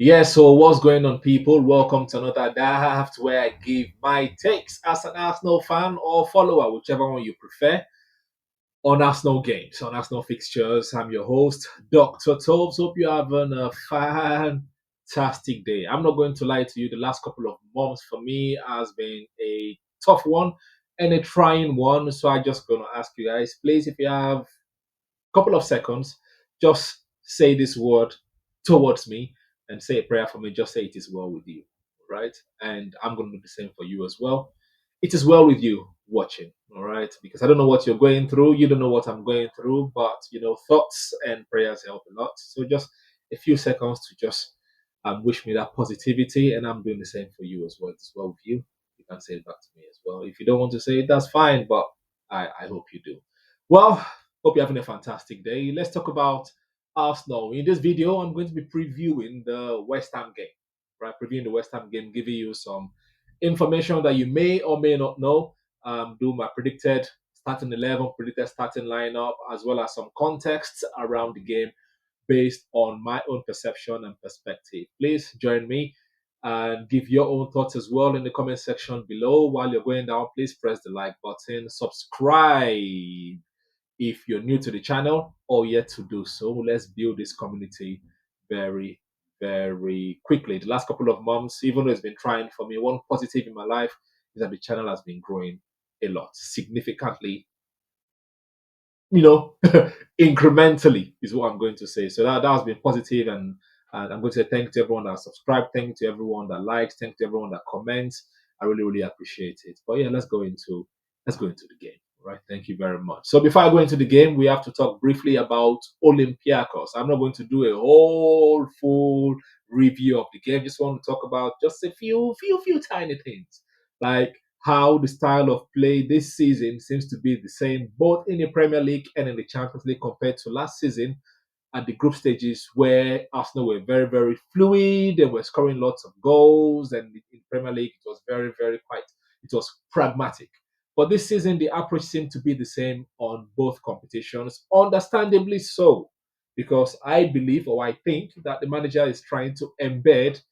Yeah, so what's going on, people? Welcome to another DAAAFT where I give my takes as an Arsenal fan or follower, whichever one you prefer, on Arsenal games, on Arsenal fixtures. I'm your host, Dr. Toves. Hope you're having a fantastic day. I'm not going to lie to you, the last couple of months for me has been a tough one and a trying one. So I'm just going to ask you guys, please, if you have couple of seconds, just say this word towards me and say a prayer for me. Just say it is well with you, right? And I'm going to do the same for you as well. It is well with you watching, all right? Because I don't know what you're going through. You don't know what I'm going through, but thoughts and prayers help a lot. So just a few seconds to just wish me that positivity, and I'm doing the same for you as well. It's well with you. You can say it back to me as well. If you don't want to say it, that's fine, but I hope you do. Well, hope you're having a fantastic day. Let's talk about Arsenal. In this video, I'm going to be previewing the West Ham game, right? Previewing the West Ham game, giving you some information that you may or may not know. Do my predicted starting 11, predicted starting lineup, as well as some context around the game based on my own perception and perspective. Please join me and give your own thoughts as well in the comment section below. While you're going down, please press the like button, subscribe if you're new to the channel or yet to do so. Let's build this community very, very quickly. The last couple of months, even though it's been trying for me, one positive in my life is that the channel has been growing a lot, significantly, incrementally is what I'm going to say. So that has been positive, and I'm going to say thank you to everyone that subscribed, thank you to everyone that likes, thank you to everyone that comments. I really, really appreciate it. But yeah, let's go into the game. Right. Thank you very much. So before I go into the game, we have to talk briefly about Olympiacos. I'm not going to do a whole full review of the game. Just want to talk about just a few tiny things. Like how the style of play this season seems to be the same both in the Premier League and in the Champions League compared to last season at the group stages where Arsenal were very, very fluid. They were scoring lots of goals, and in Premier League it was very, very quite. It was pragmatic. But this season, the approach seemed to be the same on both competitions, understandably so, because I believe or I think that the manager is trying to embed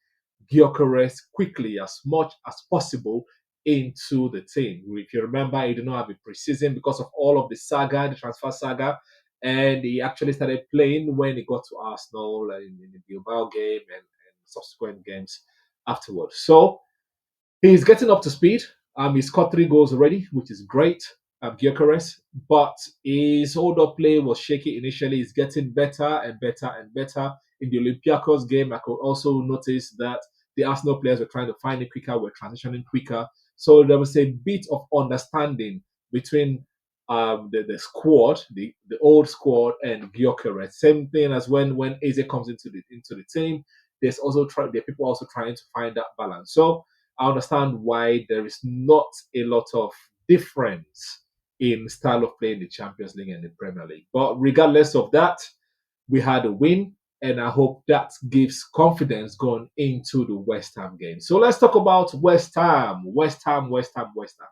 Gyokeres quickly as much as possible into the team. If you remember, he did not have a preseason because of all of the saga, the transfer saga, and he actually started playing when he got to Arsenal in the Bilbao game and subsequent games afterwards. So he's getting up to speed. He scored 3 goals already, which is great. Gyokeres, but his hold-up play was shaky initially. He's getting better and better and better. In the Olympiacos game, I could also notice that the Arsenal players were trying to find it quicker, were transitioning quicker. So there was a bit of understanding between the squad, the old squad, and Gyokeres. Same thing as when Eze comes into the team. There are people also trying to find that balance. So I understand why there is not a lot of difference in style of play in the Champions League and the Premier League. But regardless of that, we had a win, and I hope that gives confidence going into the West Ham game. So let's talk about West Ham. West Ham, West Ham, West Ham.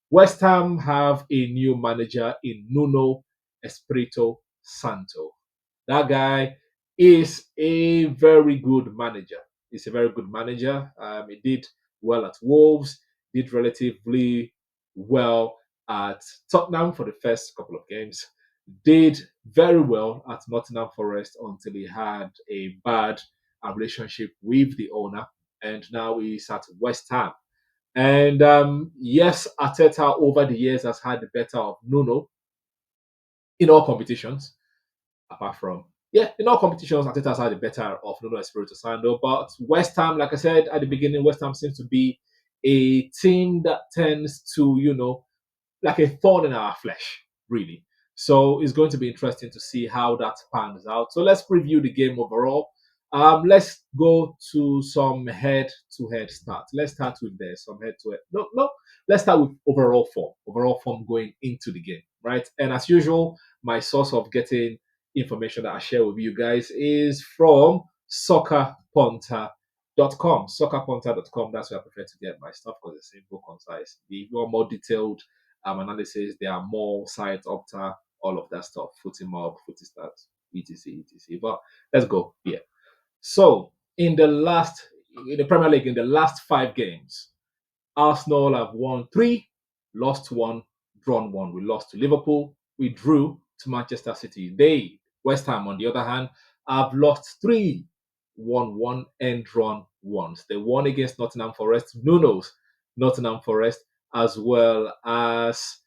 West Ham have a new manager in Nuno Espirito Santo. That guy is a very good manager. He's a very good manager. He did well at Wolves, did relatively well at Tottenham for the first couple of games, did very well at Nottingham Forest until he had a bad relationship with the owner, and now he's at West Ham. And yes, Arteta over the years has had the better of Nuno in all competitions, apart from in all competitions, Arteta has had the better of Nuno Espirito Santo. But West Ham, like I said at the beginning, West Ham seems to be a team that tends to, like a thorn in our flesh, really. So it's going to be interesting to see how that pans out. So let's preview the game overall. Let's go to some head-to-head start. Let's start with some head-to-head. No. Let's start with overall form. Overall form going into the game, right? And as usual, my source of getting information that I share with you guys is from soccerpunter.com. Soccerpunter.com. That's where I prefer to get my stuff because it's simple, concise. The more detailed analysis, there are more sites, Opta, all of that stuff, Footy Mob, Footy Stats, etc. But let's go here. So in the Premier League in the last 5 games, Arsenal have won three, lost one, drawn one. We lost to Liverpool, we drew to Manchester City. They, West Ham, on the other hand, have lost three, won one, and drawn once. They won against Nottingham Forest, Nuno's Nottingham Forest, as well as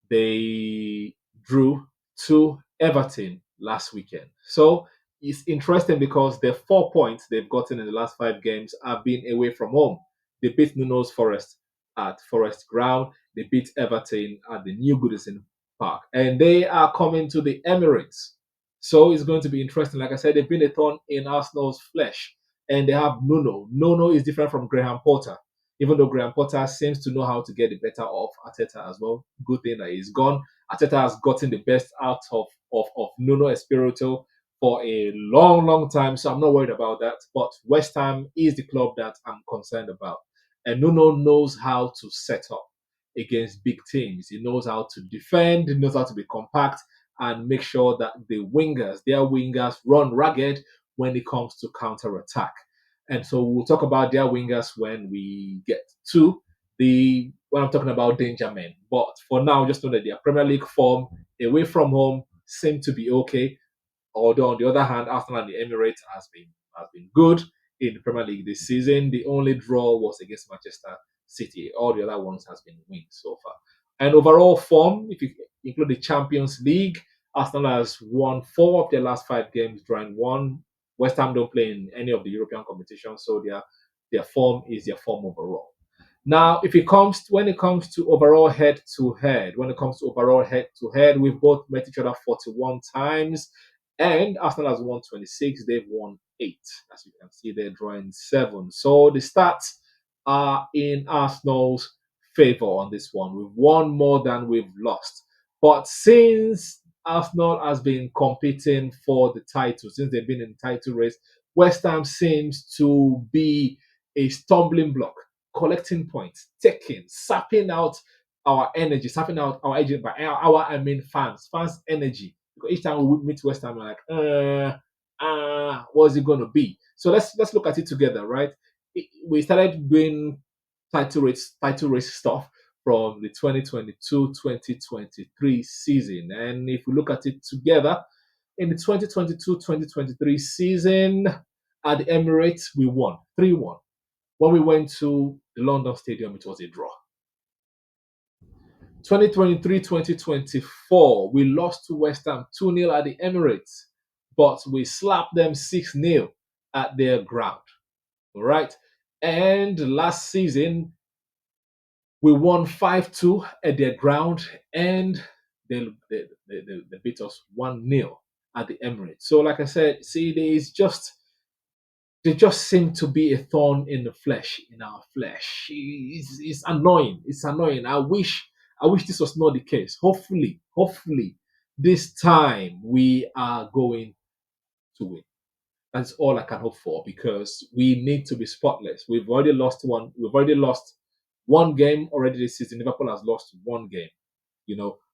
they drew to Everton last weekend. So it's interesting because the 4 points they've gotten in the last 5 games have been away from home. They beat Nuno's Forest at Forest Ground. They beat Everton at the New Goodison Park. And they are coming to the Emirates. So it's going to be interesting. Like I said, they've been a thorn in Arsenal's flesh. And they have Nuno. Nuno is different from Graham Potter, even though Graham Potter seems to know how to get the better of Arteta as well. Good thing that he's gone. Arteta has gotten the best out of Nuno Espirito for a long, long time, so I'm not worried about that. But West Ham is the club that I'm concerned about. And Nuno knows how to set up against big teams. He knows how to defend, he knows how to be compact and make sure that their wingers, run ragged when it comes to counter attack. And so we'll talk about their wingers when we get to the when I'm talking about danger men. But for now, just know that their Premier League form away from home seem to be okay. Although on the other hand, Arsenal and the Emirates has been good in the Premier League this season. The only draw was against Manchester City. All the other ones has been wins so far. And overall form, if you include the Champions League, Arsenal has won 4 of their last 5 games, drawing one. West Ham don't play in any of the European competitions, so their form is their form overall. Now, if when it comes to overall head to head, we've both met each other 41 times, and Arsenal has won 26. They've won 8. As you can see, they're drawing 7. So the stats are in Arsenal's favor on this one. We've won more than we've lost. But since Arsenal has been competing for the title, since they've been in the title race, West Ham seems to be a stumbling block, collecting points, sapping out our energy, sapping out our energy by I mean fans energy. Because each time we meet West Ham, we're like, what's it going to be? So let's look at it together, right? We started doing title race stuff from the 2022-2023 season, and if we look at it together, in the 2022-2023 season at the Emirates, we won 3-1. When we went to the London Stadium, it was a draw. 2023-2024, we lost to West Ham 2-0 at the Emirates, but we slapped them 6-0 at their ground. All right. And last season, we won 5-2 at their ground, and they beat us 1-0 at the Emirates. So, like I said, see, they just seem to be a thorn in our flesh. It's annoying. It's annoying. I wish this was not the case. Hopefully, this time we are going to win. That's all I can hope for because we need to be spotless. We've already lost one. We've already lost one game already this season. Liverpool has lost one game.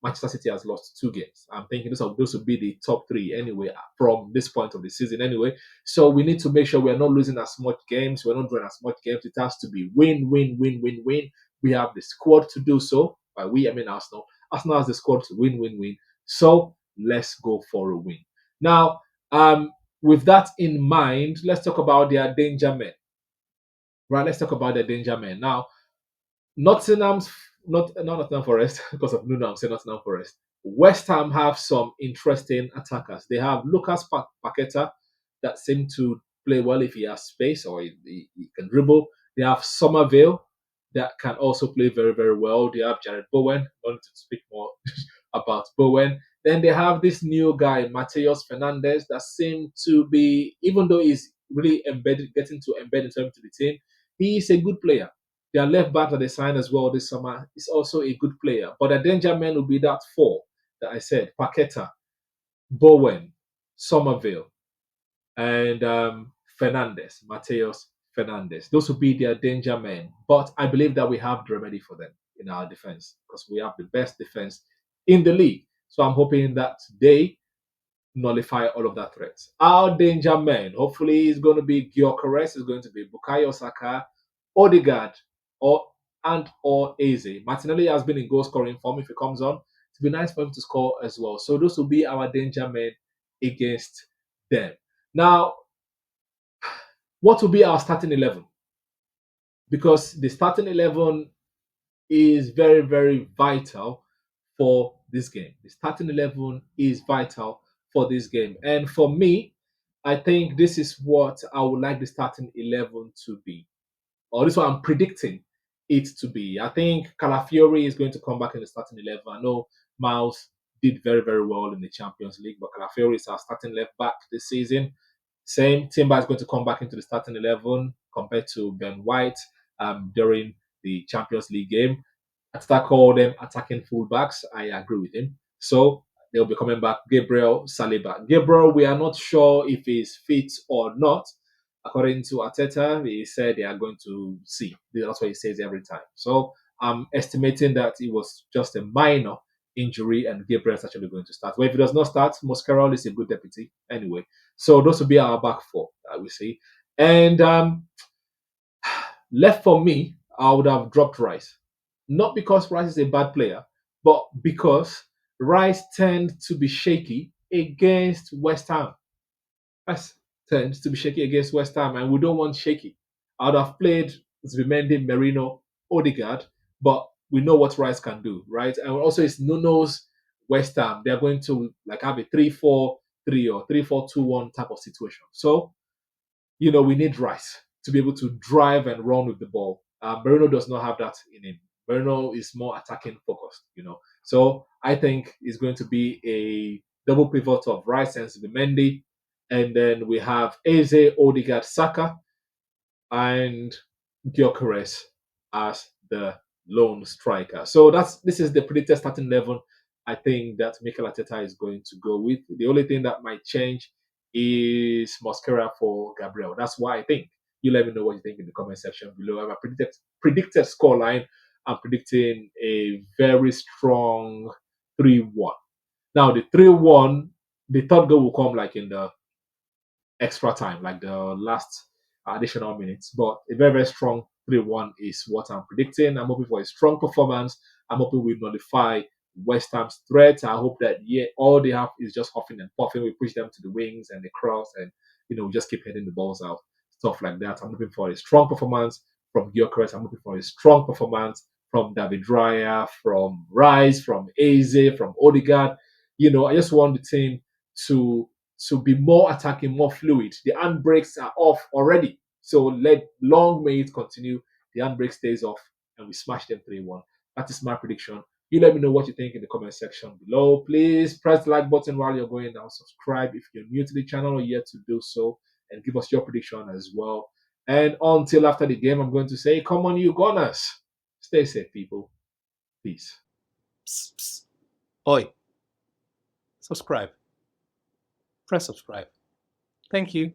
Manchester City has lost 2 games. I'm thinking those will be the top 3 anyway from this point of the season anyway. So we need to make sure we're not losing as much games. We're not drawing as much games. It has to be win, win, win, win, win. We have the squad to do so. By we, I mean Arsenal. Arsenal has the squad to win, win, win. So let's go for a win. Now, with that in mind, let's talk about their danger men. Right, let's talk about their danger men. Now, Nottingham's not Nottingham Forest because of Nuno. I'm saying Nottingham Forest. West Ham have some interesting attackers. They have Lucas Paqueta that seem to play well if he has space or he can dribble. They have Somerville that can also play very, very well. They have Jared Bowen. I want to speak more about Bowen. Then they have this new guy, Mateus Fernandez, that seemed to be, even though he's really getting to embed himself into the team, he is a good player. Their left back that they signed as well this summer is also a good player. But the danger man will be that 4 that I said: Paqueta, Bowen, Somerville, and Fernandez, Mateus Fernandez. Those will be their danger men. But I believe that we have the remedy for them in our defense because we have the best defense in the league. So I'm hoping that today nullify all of that threat. Our danger men, hopefully, is going to be Gyokeres, is going to be Bukayo Saka, Odegaard, or or Eze. Martinelli has been in goal scoring form. If he comes on, it'd be nice for him to score as well. So those will be our danger men against them. Now, what will be our starting 11? Because the starting 11 is very, very vital for this game. The starting 11 is vital for this game. And for me, I think this is what I would like the starting 11 to be, or this is what I'm predicting it to be. I think Calafiori is going to come back in the starting 11. I know Miles did very, very well in the Champions League, but Calafiori is our starting left back this season. Same, Timber is going to come back into the starting 11 compared to Ben White during the Champions League game. Arteta called them attacking fullbacks. I agree with him. So they'll be coming back. Gabriel Saliba. Gabriel, we are not sure if he's fit or not. According to Arteta, he said they are going to see. That's what he says every time. So I'm estimating that it was just a minor injury and Gabriel is actually going to start. Well, if he does not start, Moscarol is a good deputy anyway. So those will be our back four, I will say. And left for me, I would have dropped Rice. Not because Rice is a bad player, but because Rice tend to be shaky against West Ham. Rice tends to be shaky against West Ham, and we don't want shaky. I would have played Zubimendi, Merino, Odegaard, but we know what Rice can do, right? And also, it's Nuno's West Ham. They're going to like have a 3-4-3 or 3-4-2-1 type of situation. So we need Rice to be able to drive and run with the ball. Bruno does not have that in him. Bruno is more attacking focused. So I think it's going to be a double pivot of Rice and Zubimendi. And then we have Eze, Odegaard, Saka, and Gyokeres as the lone striker. So this is the predicted starting 11 I think that Mikel Arteta is going to go with. The only thing that might change is Mosquera for Gabriel. That's why I think. You let me know what you think in the comment section below. I have a predicted scoreline. I'm predicting a very strong 3-1. Now the 3-1, the third goal will come like in the extra time, like the last additional minutes. But a very, very strong 3-1 is what I'm predicting. I'm hoping for a strong performance. I'm hoping we nullify West Ham's threat. I hope that all they have is just huffing and puffing. We push them to the wings and the cross, and we just keep heading the balls out, stuff like that. I'm looking for a strong performance from Gyokeres. I'm looking for a strong performance from David Raya, from Rice, from Eze, from Odegaard. I just want the team to be more attacking, more fluid. The handbrakes are off already. So let long may it continue. The handbrake stays off and we smash them 3-1. That is my prediction. You let me know what you think in the comment section below. Please press the like button while you're going down. Subscribe if you're new to the channel or yet to do so. And give us your prediction as well. And until after the game, I'm going to say, come on, you Gunners. Stay safe, people. Peace. Psst, psst. Oi. Subscribe. Press subscribe. Thank you.